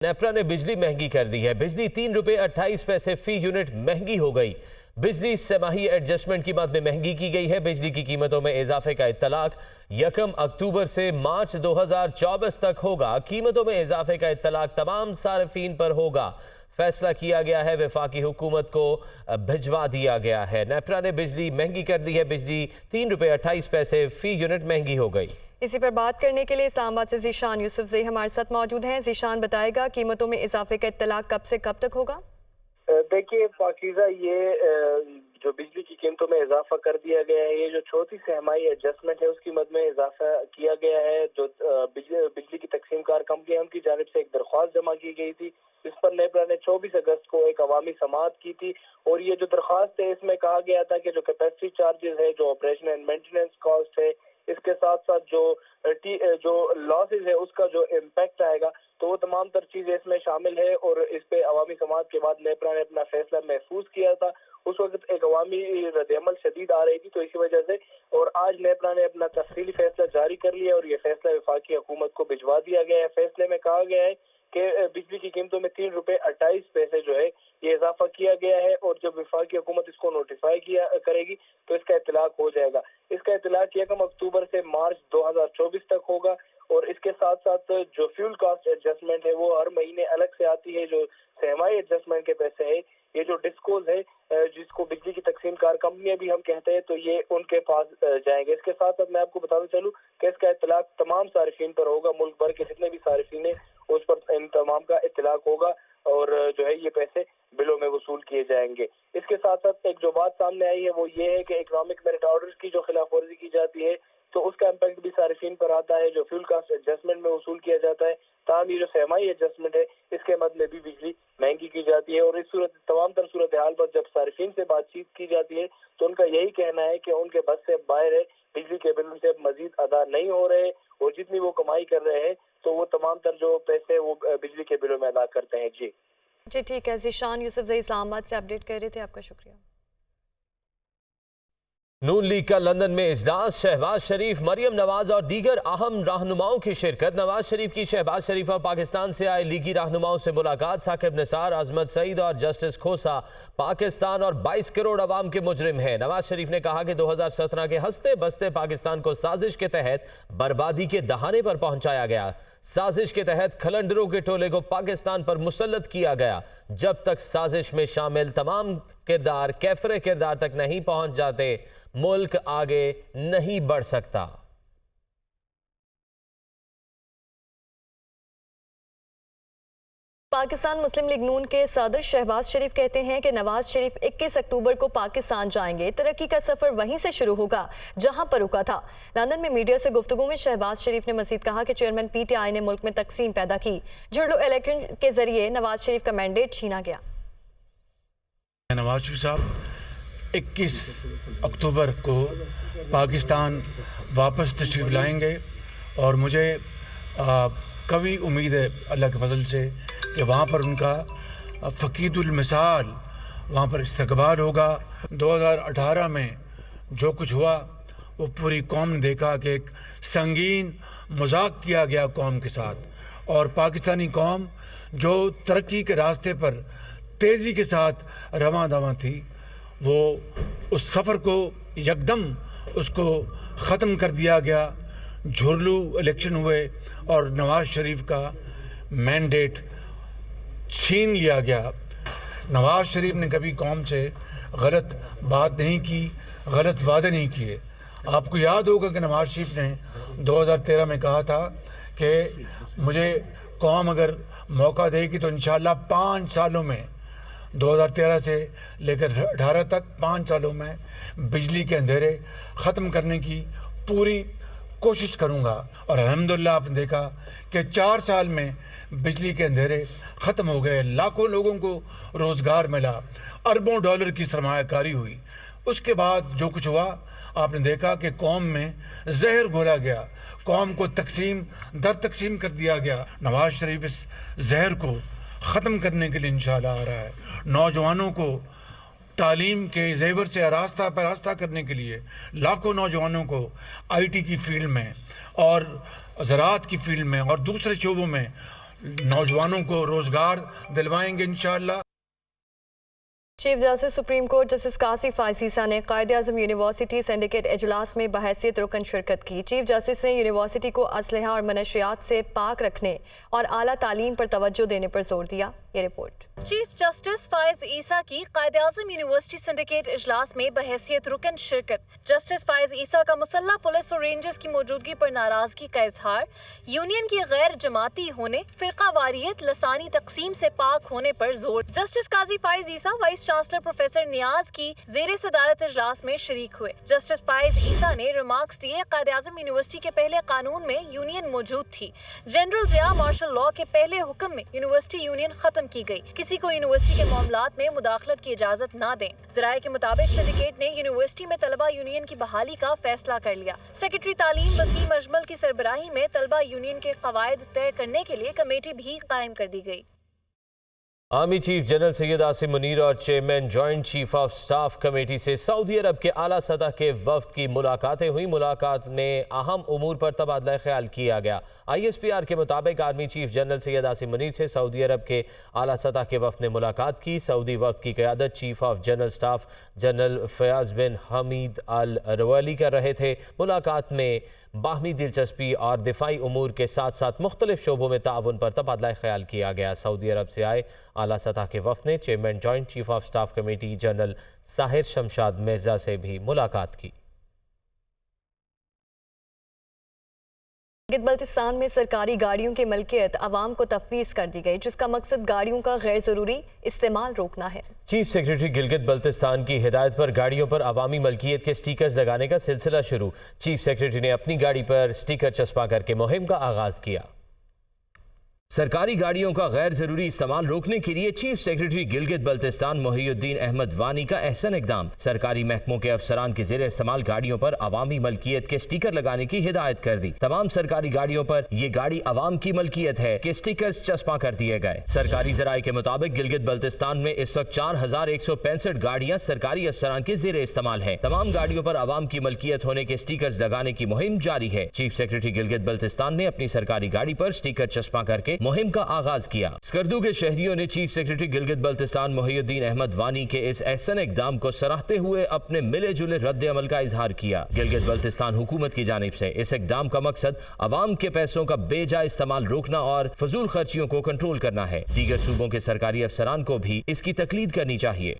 नेपरा ने बिजली महंगी कर दी है। बिजली 3 रुपए 28 पैसे फी यूनिट महंगी हो गई। बिजली सेमाही एडजस्टमेंट की मद में महंगी की गई है। बिजली की कीमतों में इजाफे का इत्तलाक 1 अक्टूबर से मार्च 2024 तक होगा। कीमतों में इजाफे का इत्तलाक तमाम सार्फिन पर होगा। फैसला किया गया है, वफाकी हुकूमत को भिजवा दिया गया है। नेपरा ने बिजली महंगी कर दी है। बिजली 3 रुपए 28 पैसे फी यूनिट महंगी हो गई। इसी पर बात करने के लिए इस्लामाबाद से ज़ीशान यूसुफजई हमारे साथ मौजूद हैं। ज़ीशान बताएगा कीमतों में इजाफे का इत्तलाक कब से कब तक होगा? देखिए पाकीज़ा, ये जो बिजली की कीमतों में इजाफा कर दिया गया है, ये जो चौथी सहमाई एडजस्टमेंट है उसकी मद में इजाफा किया गया है। जो बिजली की तकसीम कार कंपनी है उनकी जानिब से एक दरख्वास्त जमा की गई थी, इस पर नेपरा ने 24 अगस्त को एक अवामी समाअत की थी। और ये जो दरख्वास्त है इसमें कहा गया था कि जो कैपेसिटी चार्जेस है, जो ऑपरेशन एंड मेंटेनेंस कॉस्ट है, इसके साथ साथ जो लॉसेज है उसका जो इम्पैक्ट आएगा, तो वो तमाम तर चीजें इसमें शामिल है। और इस पे अवामी समाअत के बाद नेपरा ने अपना फैसला महफूज किया था। उस वक्त एक अवामी रद्द-ए-अमल शदीद आ रही थी, तो इसी वजह से और आज नेपरा ने अपना तफसीली फैसला जारी कर लिया और ये फैसला वफाकी हुकूमत को भिजवा दिया गया है। फैसले में कहा गया है कि बिजली की कीमतों में 3 रुपए 28 पैसे जो है ये इजाफा किया गया है। और जब वफाकी हुकूमत इसको नोटिफाई किया करेगी तो इसका इत्तलाक हो जाएगा। इसका इत्तलाक 1 अक्टूबर से मार्च 2024 तक होगा। और इसके साथ साथ जो फ्यूल कास्ट एडजस्टमेंट है वो हर महीने अलग से आती है। जो सहमाई एडजस्टमेंट के पैसे है, ये जो डिस्कोज है, जिसको बिजली की तकसीम कार कंपनियां भी हम कहते हैं, तो ये उनके पास जाएंगे। इसके साथ साथ मैं आपको बताना चलूं कि इसका इत्तलाक तमाम सारिफीन पर होगा। मुल्क भर के जितने भी सारिफीन है उस पर इन तमाम का इत्तलाक होगा और जो है ये पैसे बिलों में वसूल किए जाएंगे। इसके साथ साथ एक जो बात सामने आई है वो ये है कि इकोनॉमिक मेरिट ऑर्डर्स की जो खिलाफ वर्जी की जाती है तो उसका इम्पैक्ट भी सारिफीन पर आता है, जो फ्यूल कास्ट एडजस्टमेंट में वसूल किया जाता है। ताहम ये जो सहमाई एडजस्टमेंट है इसके मद में भी बिजली महंगी की जाती है। और इस तमाम तर सूरत हाल पर जब सारिफीन से बातचीत की जाती है तो उनका यही कहना है कि उनके बस से बाहर है, बिजली के बिल से मजीद अदा नहीं हो रहे और जितनी वो कमाई कर रहे हैं तो वो तमाम तर जो पैसे वो बिजली के बिलों में अदा करते हैं। जी ठीक है। ज़ीशान यूसुफजई इस्लामाबाद से अपडेट कर रहे थे, आपका शुक्रिया। नून लीग का लंदन में इजलास, शहबाज शरीफ, मरियम नवाज और दीगर अहम रहनुमाओं की शिरकत। नवाज शरीफ की शहबाज शरीफ और पाकिस्तान से आए लीगी रहनुमाओं से मुलाकात। साकिब निसार, अजमत सईद और जस्टिस खोसा पाकिस्तान और 22 करोड़ अवाम के मुजरिम हैं। नवाज शरीफ ने कहा कि 2017 के हंसते बसते पाकिस्तान को साजिश के तहत बर्बादी के दहाने पर पहुंचाया गया। साजिश के तहत खलंडरों के टोले को पाकिस्तान पर मुसल्लत किया गया। जब तक साजिश में शामिल तमाम किरदार कैफरे किरदार तक नहीं पहुंच जाते, मुल्क आगे नहीं बढ़ सकता। पाकिस्तान मुस्लिम लीग नून के सदर शहबाज शरीफ कहते हैं कि नवाज शरीफ 21 अक्टूबर को पाकिस्तान जाएंगे। तरक्की का सफर वहीं से शुरू होगा जहां पर रुका था। लंदन में मीडिया से गुफ्तगू में शहबाज शरीफ ने मजीद कहा कि चेयरमैन पीटीआई ने मुल्क में तकसीम पैदा की। जुड़लो इलेक्शन के जरिए नवाज शरीफ का मैंडेट छीना गया। नवाज शरीफ साहब 21 अक्टूबर को पाकिस्तान वापस तशरीफ़ लाएंगे और मुझे कवी उम्मीद है अल्लाह के फजल से कि वहाँ पर उनका फ़कीदुल मिसाल वहाँ पर इस्तकबाल होगा। 2018 में जो कुछ हुआ वो पूरी कौम ने देखा कि एक संगीन मजाक किया गया कौम के साथ। और पाकिस्तानी कौम जो तरक्की के रास्ते पर तेज़ी के साथ रवां दवां थी, वो उस सफ़र को यकदम उसको ख़त्म कर दिया गया। झुरलू इलेक्शन हुए और नवाज शरीफ का मैंडेट छीन लिया गया। नवाज शरीफ ने कभी कौम से गलत बात नहीं की, गलत वादे नहीं किए। आपको याद होगा कि नवाज शरीफ ने 2013 में कहा था कि मुझे कौम अगर मौका देगी तो इंशाल्लाह 5 सालों में 2013 से लेकर 18 तक 5 सालों में बिजली के अंधेरे ख़त्म करने की पूरी कोशिश करूंगा। और अल्हम्दुलिल्लाह आपने देखा कि 4 साल में बिजली के अंधेरे ख़त्म हो गए। लाखों लोगों को रोज़गार मिला, अरबों डॉलर की सरमायाकारी हुई। उसके बाद जो कुछ हुआ आपने देखा कि कौम में जहर घोला गया, कौम को तकसीम दर तकसीम कर दिया गया। नवाज शरीफ इस जहर को ख़त्म करने के लिए इंशाअल्लाह आ रहा है। नौजवानों को तालीम के जेवर से रास्ता पर रास्ता करने के लिए लाखों नौजवानों को आईटी की फील्ड में और ज़राअत की फील्ड में और दूसरे शोबों में नौजवानों को रोजगार दिलवाएंगे इंशाअल्लाह। Chief justice supreme court justice Kashif Isa ने कायद-ए-आज़म यूनिवर्सिटी सिंडिकेट इजलास में बहैसियत रुकन शिरकत की। चीफ जस्टिस ने यूनिवर्सिटी को असलहा और मनशियात से पाक रखने और आला तालीम पर तवज्जो देने पर जोर दिया। ये रिपोर्ट। चीफ जस्टिस फायज ईसा की कायद-ए-आज़म यूनिवर्सिटी सिंडिकेट इजलास में बहैसियत रुकन शिरकत। जस्टिस फायज ईसा का मुसल्लह पुलिस और रेंजर्स की मौजूदगी पर नाराजगी का इजहार, यूनियन की गैर जमाती होने, फिरका वारियत, लसानी तकसीम से पाक होने पर जोर। जस्टिस काजी फायज ईसा वाइस चांसलर प्रोफेसर नियाज की ज़ेरे सदारत इजलास में शरीक हुए। जस्टिस फायज ईसा ने रिमार्क्स दिए, कायद-ए-आज़म यूनिवर्सिटी के पहले कानून में यूनियन मौजूद थी। जनरल ज़िया मार्शल लॉ के पहले हुक्म में यूनिवर्सिटी यूनियन खत्म की गई। किसी को यूनिवर्सिटी के मामलात में मुदाखलत की इजाजत ना दें। ज़राए के मुताबिक सिंडिकेट ने यूनिवर्सिटी में तलबा यूनियन की बहाली का फैसला कर लिया। सेक्रेटरी तालीम वसीम अजमल की सरबराही में तलबा यूनियन के कवायद तय करने के लिए कमेटी भी कायम कर दी गई। Army chief general Syed Asim Munir और chairman joint chief of staff committee से सऊदी अरब के आला सतह के वफ्द की मुलाकातें हुई। मुलाकात में अहम उमूर पर तबादला ख्याल किया गया। ISPR के मुताबिक army chief general Syed Asim Munir से सऊदी अरब के आला सतह के वफ्द ने मुलाकात की। सऊदी वफ्द की क़यादत chief of general staff general Fayyad bin Hamed Al Ruwaili कर रहे थे। मुलाकात में बाहमी दिलचस्पी और दिफाई उमूर के साथ साथ मुख्तलिफ शोबों में ताउन पर तबादला ख्याल किया गया। सऊदी अरब से आए आला सतह के वफ्द ने chairman joint chief of staff committee general Sahir Shamshad Mirza से भी मुलाकात की। गिलगित बल्तिस्तान में सरकारी गाड़ियों की मलकियत आवाम को तफवीज़ कर दी गई, जिसका मकसद गाड़ियों का गैर ज़रूरी इस्तेमाल रोकना है। चीफ सेक्रेटरी गिलगित बल्तिस्तान की हिदायत पर गाड़ियों पर अवामी मलकियत के स्टिकर्स लगाने का सिलसिला शुरू। चीफ सेक्रेटरी ने अपनी गाड़ी पर स्टिकर चस्पा करके मुहिम का आगाज किया। सरकारी गाड़ियों का गैर जरूरी इस्तेमाल रोकने के लिए चीफ सेक्रेटरी गिलगित बल्तिस्तान मोहिउद्दीन अहमद वानी का अहसन इकदाम। सरकारी महकमों के अफसरान के ज़ेरे इस्तेमाल गाड़ियों पर अवामी मलकियत के स्टिकर लगाने की हिदायत कर दी। तमाम सरकारी गाड़ियों पर ये गाड़ी अवाम की मलकियत है के स्टिकर्स चस्पा कर दिए गए। सरकारी ज़राए के मुताबिक गिलगित बल्तिस्तान में इस वक्त 4165 गाड़ियाँ सरकारी अफसरान के ज़ेरे इस्तेमाल है। तमाम गाड़ियों पर अवाम की मलकियत होने के स्टिकर्स लगाने की मुहिम जारी है। चीफ सेक्रेटरी गिलगित बल्तिस्तान ने अपनी सरकारी गाड़ी पर स्टिकर चस्पा करके मुहिम का आगाज किया। स्कर्दू के शहरियों ने चीफ सेक्रेटरी गिलगित बल्तिस्तान मोहिउद्दीन अहमद वानी के इस एहसन इकदाम को सराहते हुए अपने मिले जुले रद्द अमल का इजहार किया। गिलगित बल्तिस्तान हुकूमत की जानिब से इस इकदाम का मकसद अवाम के पैसों का बेजा इस्तेमाल रोकना और फजूल खर्चियों को कंट्रोल करना है। दीगर सूबों के सरकारी अफसरान को भी इसकी तकलीद करनी चाहिए।